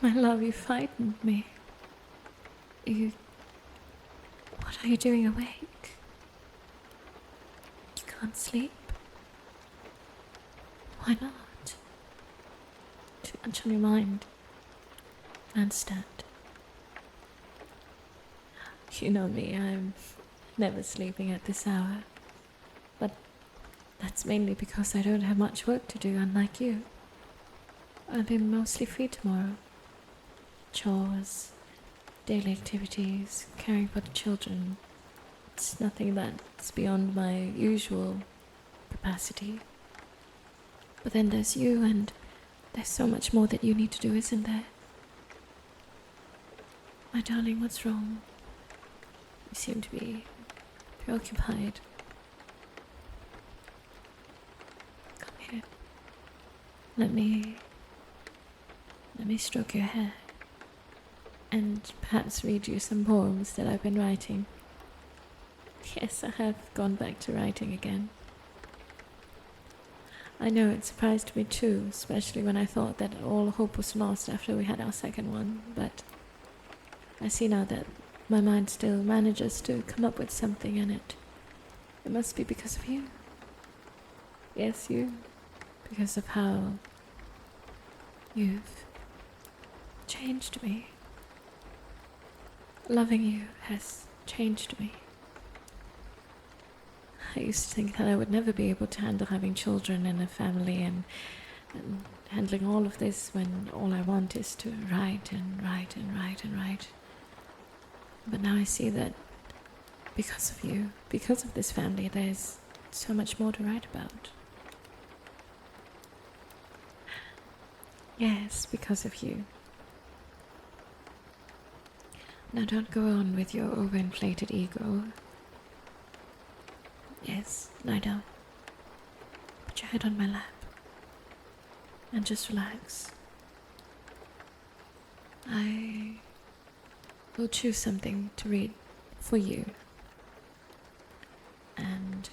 My love, you frightened me. You... What are you doing awake? You can't sleep? Why not? Too much on your mind. I understand. You know me, I'm never sleeping at this hour. But that's mainly because I don't have much work to do, unlike you. I'll be mostly free tomorrow. Chores, daily activities, caring for the children. It's nothing that's beyond my usual capacity. But then there's you, and there's so much more that you need to do, isn't there? My darling, what's wrong? You seem to be preoccupied. Come here. Let me stroke your hair and perhaps read you some poems that I've been writing. Yes, I have gone back to writing again. I know it surprised me too, especially when I thought that all hope was lost after we had our second one, but I see now that my mind still manages to come up with something, and it must be because of you. Yes, you. Because of how you've changed me. Loving you has changed me. I used to think that I would never be able to handle having children and a family and handling all of this when all I want is to write and write and write and write. But now I see that because of you, because of this family, there's so much more to write about. Yes, because of you. Now don't go on with your overinflated ego. Yes, lie down. Put your head on my lap. And just relax. I will choose something to read for you. And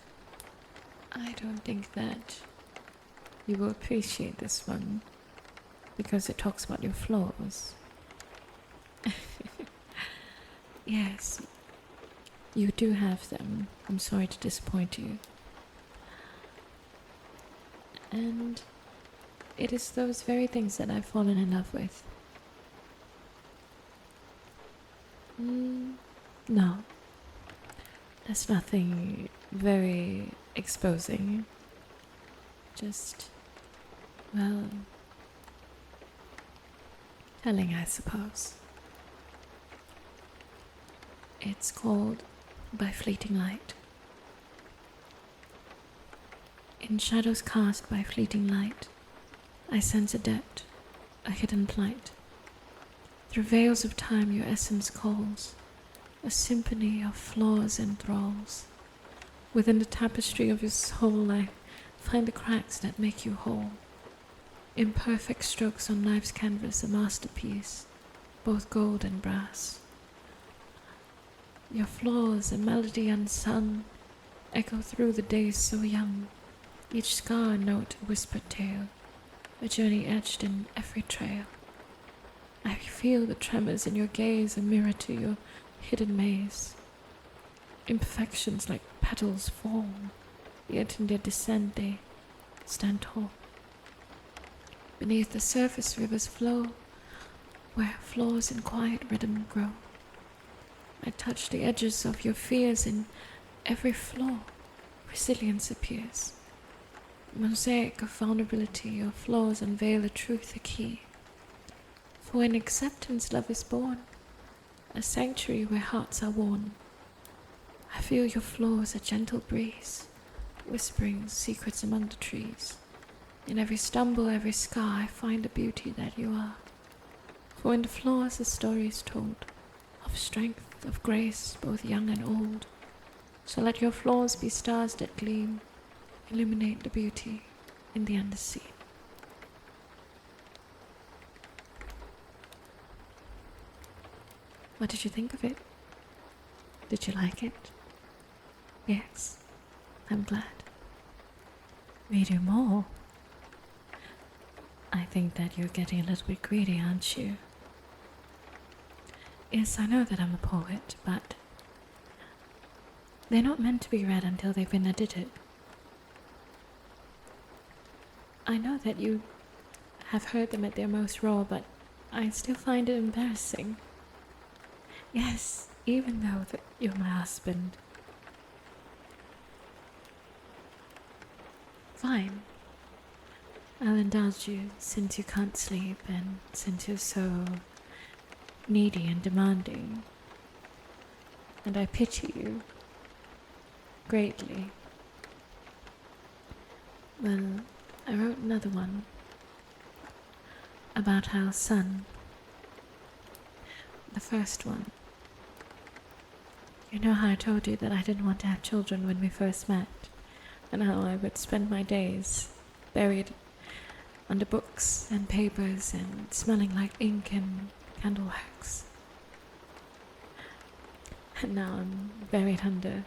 I don't think that you will appreciate this one because it talks about your flaws. Yes, you do have them. I'm sorry to disappoint you. And it is those very things that I've fallen in love with. No, there's nothing very exposing. Just, well, telling, I suppose. It's called By Fleeting Light. In shadows cast by fleeting light, I sense a depth, a hidden plight. Through veils of time your essence calls, a symphony of flaws and thralls. Within the tapestry of your soul I find the cracks that make you whole. Imperfect strokes on life's canvas, a masterpiece, both gold and brass. Your flaws, a melody unsung, echo through the days so young. Each scar a note, a whispered tale, a journey etched in every trail. I feel the tremors in your gaze, a mirror to your hidden maze. Imperfections like petals fall, yet in their descent they stand tall. Beneath the surface rivers flow, where flaws in quiet rhythm grow. I touch the edges of your fears, in every flaw resilience appears. Mosaic of vulnerability, your flaws unveil a truth, a key. For in acceptance love is born, a sanctuary where hearts are worn. I feel your flaws, a gentle breeze, whispering secrets among the trees. In every stumble, every scar, I find the beauty that you are. For in the flaws a story is told, of strength, of grace, both young and old. So let your flaws be stars that gleam, illuminate the beauty in the underseen. What did you think of it? Did you like it? Yes, I'm glad. Read you more. I think that you're getting a little bit greedy, aren't you? Yes, I know that I'm a poet, but they're not meant to be read until they've been edited. I know that you have heard them at their most raw, but I still find it embarrassing. Yes, even though that you're my husband. Fine. I'll indulge you since you can't sleep and since you're so needy and demanding. And I pity you greatly. Well, I wrote another one about our son. The first one. You know how I told you that I didn't want to have children when we first met, and how I would spend my days buried under books and papers and smelling like ink and candle wax. And now I'm buried under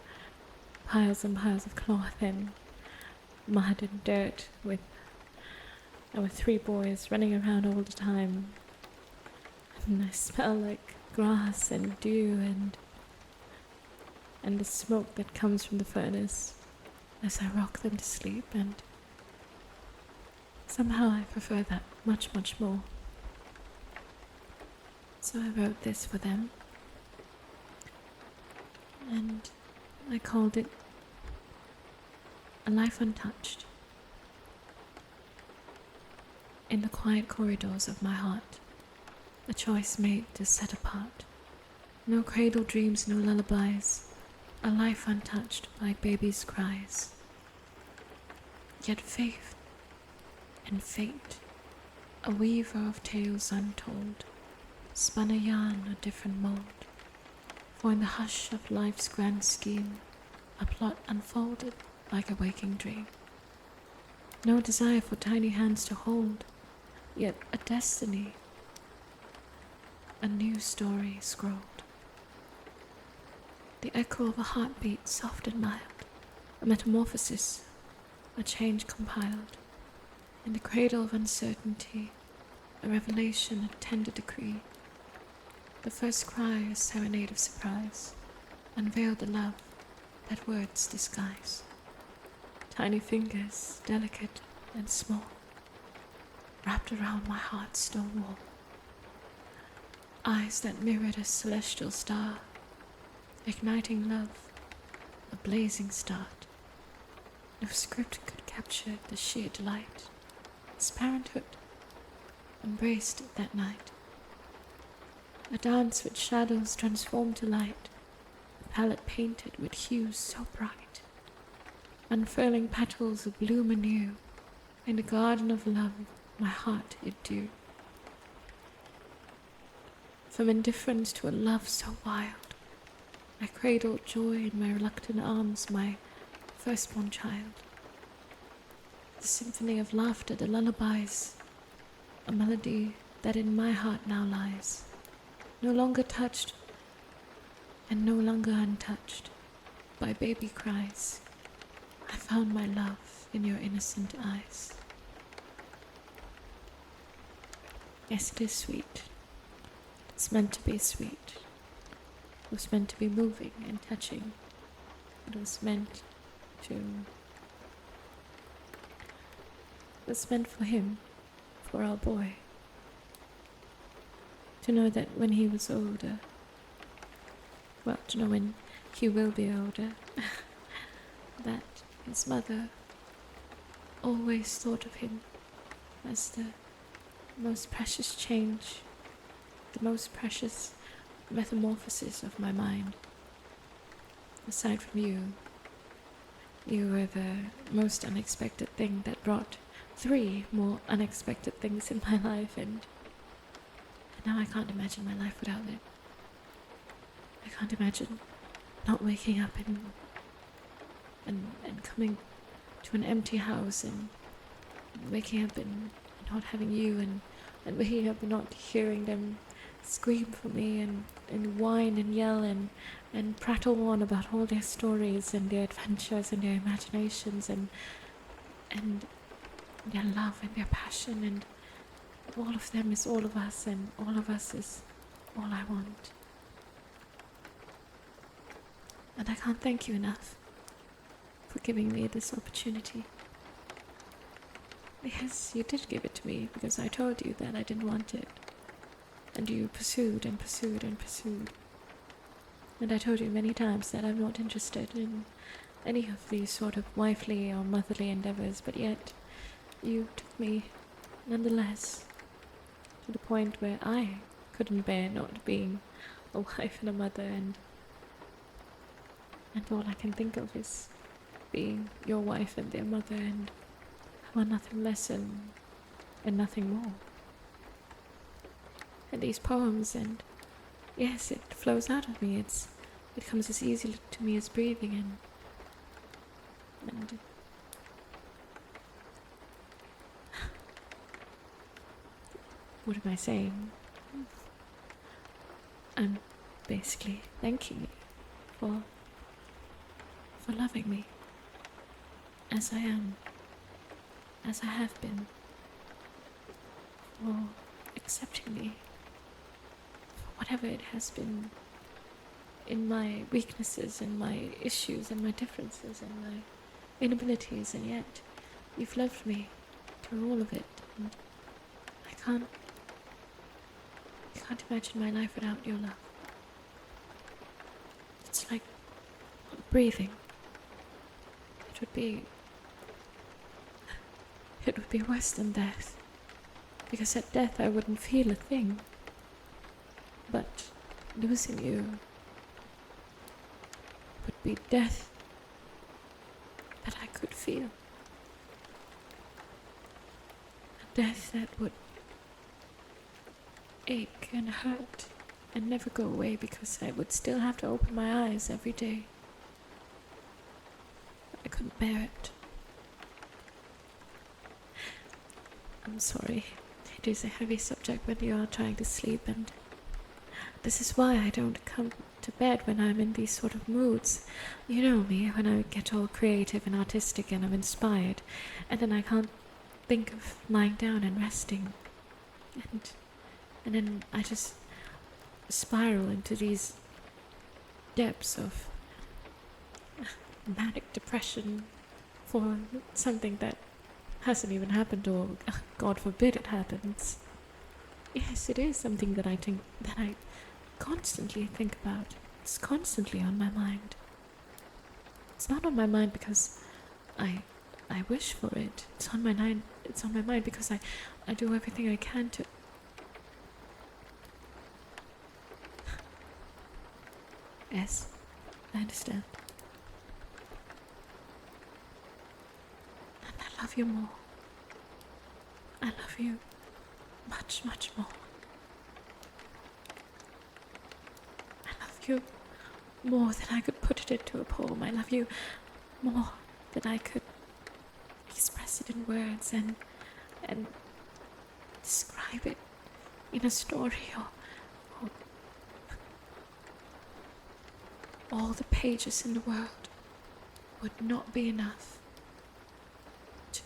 piles and piles of cloth and mud and dirt with our 3 boys running around all the time. And I smell like grass and dew and the smoke that comes from the furnace as I rock them to sleep, and somehow I prefer that much, much more. So I wrote this for them, and I called it A Life Untouched. In the quiet corridors of my heart, a choice made to set apart. No cradle dreams, no lullabies, a life untouched by babies' cries. Yet faith and fate, a weaver of tales untold, spun a yarn a different mold. For in the hush of life's grand scheme, a plot unfolded like a waking dream. No desire for tiny hands to hold, yet a destiny, a new story scrolled. The echo of a heartbeat soft and mild, a metamorphosis, a change compiled. In the cradle of uncertainty, a revelation, a tender decree. The first cry, a serenade of surprise, unveiled the love that words disguise. Tiny fingers, delicate and small, wrapped around my heart's stone wall. Eyes that mirrored a celestial star, igniting love, a blazing start. No script could capture the sheer delight. His parenthood embraced that night. A dance with shadows transformed to light, a palette painted with hues so bright. Unfurling petals of bloom anew, in the garden of love my heart it due. From indifference to a love so wild, I cradled joy in my reluctant arms, my firstborn child. The symphony of laughter, the lullabies, a melody that in my heart now lies, no longer touched and no longer untouched by baby cries. I found my love in your innocent eyes. Yes, it is sweet. It's meant to be sweet. It was meant to be moving and touching. It was meant for him, for our boy, to know that when he was older, well, to know when he will be older, that his mother always thought of him as the most precious change, the most precious metamorphosis of my mind. Aside from you, you were the most unexpected thing that brought 3 more unexpected things in my life, and now I can't imagine my life without it. I can't imagine not waking up and coming to an empty house and waking up and not having you, and waking up and not hearing them scream for me and whine and yell and prattle on about all their stories and their adventures and their imaginations and their love and their passion, and all of them is all of us, and all of us is all I want. And I can't thank you enough for giving me this opportunity. Yes, you did give it to me because I told you that I didn't want it. And you pursued and pursued and pursued. And I told you many times that I'm not interested in any of these sort of wifely or motherly endeavors, but yet you took me nonetheless to the point where I couldn't bear not being a wife and a mother, and all I can think of is being your wife and their mother, and I want nothing less and nothing more. And these poems, and yes, it flows out of me. It comes as easily to me as breathing, and what am I saying? I'm basically thanking you for loving me as I am, as I have been, for accepting me for whatever it has been, in my weaknesses and my issues and my differences and my inabilities, and yet you've loved me through all of it, and I can't imagine my life without your love. It's like breathing. It would be worse than death, because at death I wouldn't feel a thing, but losing you would be death that I could feel, a death that would ache and hurt and never go away, because I would still have to open my eyes every day. I couldn't bear it. I'm sorry. It is a heavy subject when you are trying to sleep, and this is why I don't come to bed when I'm in these sort of moods. You know me, when I get all creative and artistic and I'm inspired, and then I can't think of lying down and resting. And then I just spiral into these depths of manic depression for something that hasn't even happened, or God forbid it happens. Yes, it is something that I constantly think about. It's constantly on my mind. It's not on my mind because I wish for it. It's on my mind because I do everything I can to. Yes, I understand. And I love you more. I love you much, much more. I love you more than I could put it into a poem. I love you more than I could express it in words and describe it in a story, or all the pages in the world would not be enough to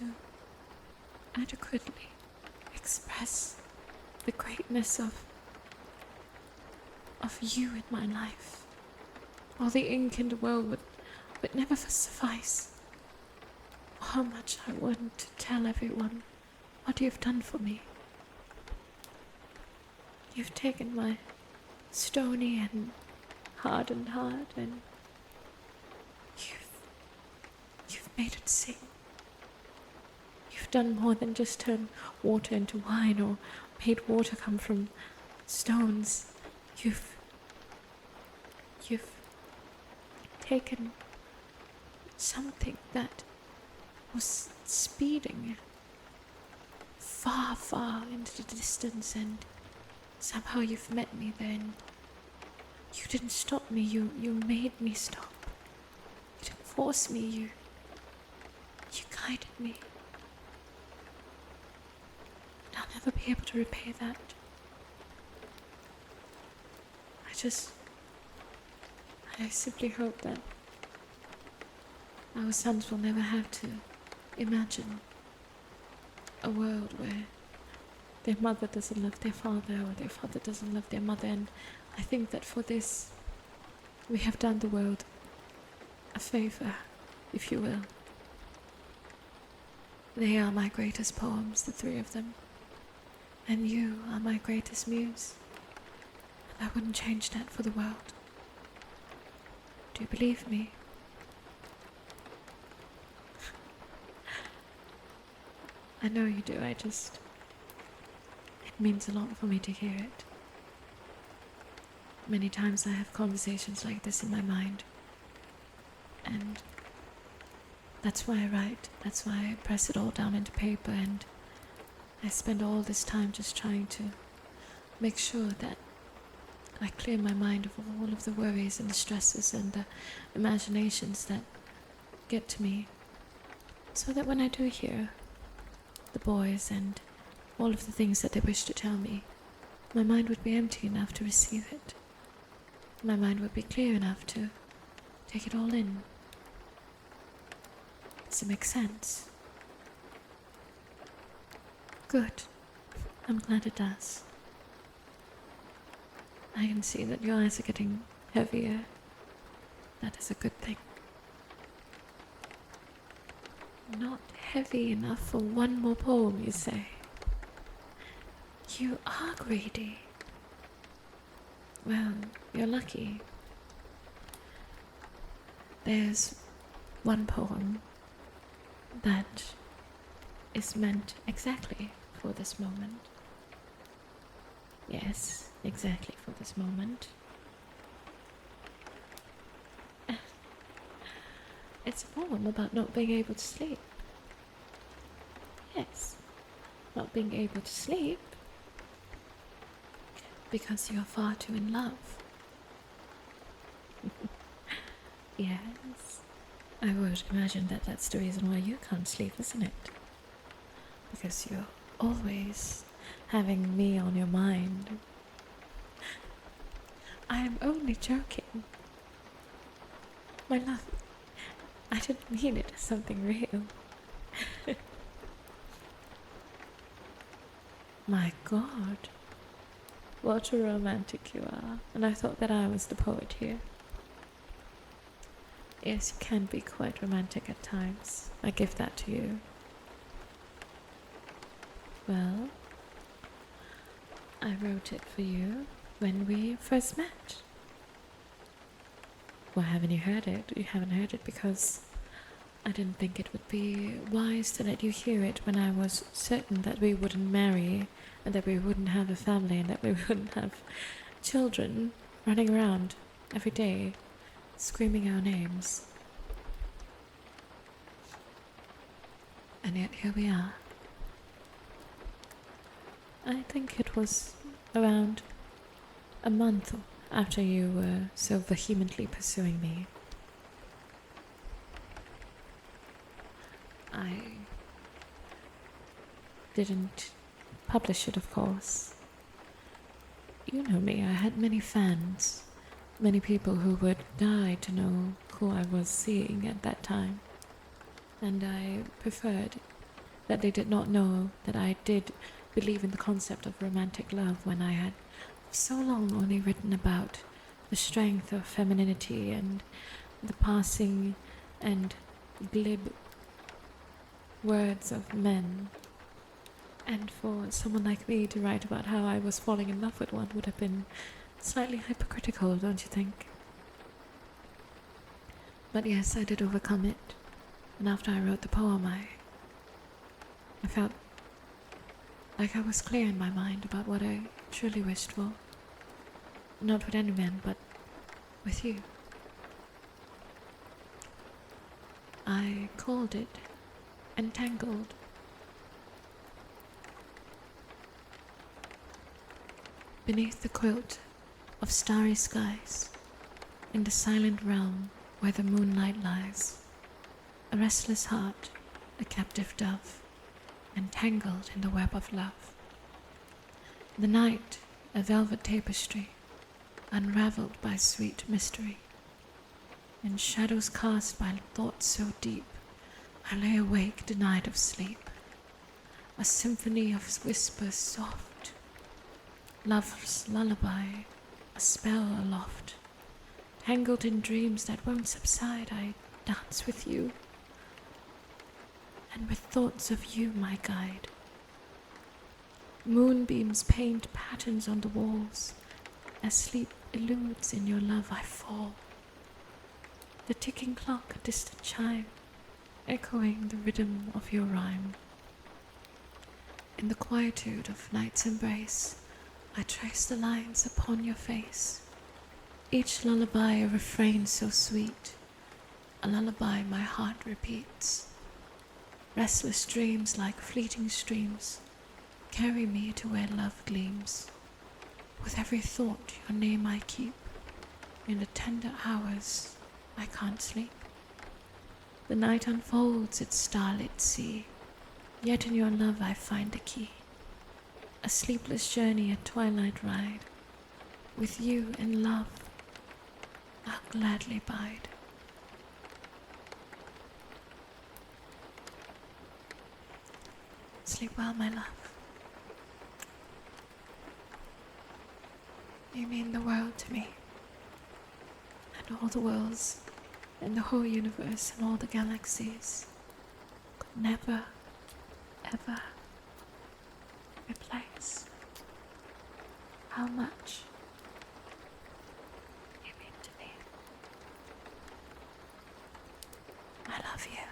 adequately express the greatness of you in my life. All the ink in the world would never suffice. How much I want to tell everyone what you've done for me. You've taken my stony and hardened heart, and you've made it sing. You've done more than just turn water into wine or made water come from stones. You've taken something that was speeding far, far into the distance, and somehow you've met me then. You didn't stop me, you made me stop. You didn't force me, you guided me. And I'll never be able to repay that. I simply hope that our sons will never have to imagine a world where their mother doesn't love their father, or their father doesn't love their mother. And I think that for this, we have done the world a favor, if you will. They are my greatest poems, the three of them. And you are my greatest muse. And I wouldn't change that for the world. Do you believe me? I know you do, it means a lot for me to hear it. Many times I have conversations like this in my mind. And that's why I write, that's why I press it all down into paper, and I spend all this time just trying to make sure that I clear my mind of all of the worries and the stresses and the imaginations that get to me, so that when I do hear the boys and all of the things that they wish to tell me, my mind would be empty enough to receive it. My mind would be clear enough to take it all in. Does it make sense? Good. I'm glad it does. I can see that your eyes are getting heavier. That is a good thing. Not heavy enough for one more poem, you say? You are greedy. Well, you're lucky. There's one poem that is meant exactly for this moment. Yes, exactly for this moment. It's a poem about not being able to sleep. Yes, not being able to sleep because you're far too in love. Yes, I would imagine that that's the reason why you can't sleep, isn't it? Because you're always having me on your mind. I am only joking. My love, I didn't mean it as something real. My God, what a romantic you are. And I thought that I was the poet here. Yes, you can be quite romantic at times. I give that to you. Well, I wrote it for you when we first met. Why haven't you heard it? You haven't heard it because I didn't think it would be wise to let you hear it when I was certain that we wouldn't marry and that we wouldn't have a family and that we wouldn't have children running around every day screaming our names. And yet here we are. I think it was around a month after you were so vehemently pursuing me. I didn't publish it, of course. You know me, I had many fans, many people who would die to know who I was seeing at that time. And I preferred that they did not know that I did believe in the concept of romantic love when I had so long only written about the strength of femininity and the passing and glib words of men. And for someone like me to write about how I was falling in love with one would have been slightly hypocritical, don't you think? But yes, I did overcome it. And after I wrote the poem, I felt like I was clear in my mind about what I truly wished for. Not with any man, but with you. I called it Entangled. Beneath the quilt of starry skies, in the silent realm where the moonlight lies, a restless heart, a captive dove, entangled in the web of love. The night, a velvet tapestry, unraveled by sweet mystery. In shadows cast by thoughts so deep, I lay awake denied of sleep. A symphony of whispers soft, love's lullaby, a spell aloft. Tangled in dreams that won't subside, I dance with you, and with thoughts of you, my guide. Moonbeams paint patterns on the walls. As sleep eludes in your love, I fall. The ticking clock, a distant chime, echoing the rhythm of your rhyme. In the quietude of night's embrace, I trace the lines upon your face. Each lullaby a refrain so sweet, a lullaby my heart repeats. Restless dreams like fleeting streams carry me to where love gleams. With every thought your name I keep, in the tender hours I can't sleep. The night unfolds its starlit sea, yet in your love I find a key. A sleepless journey, a twilight ride, with you in love I'll gladly bide. Sleep well, my love. You mean the world to me, and all the worlds, and the whole universe, and all the galaxies could never, ever replace how much you mean to me. I love you.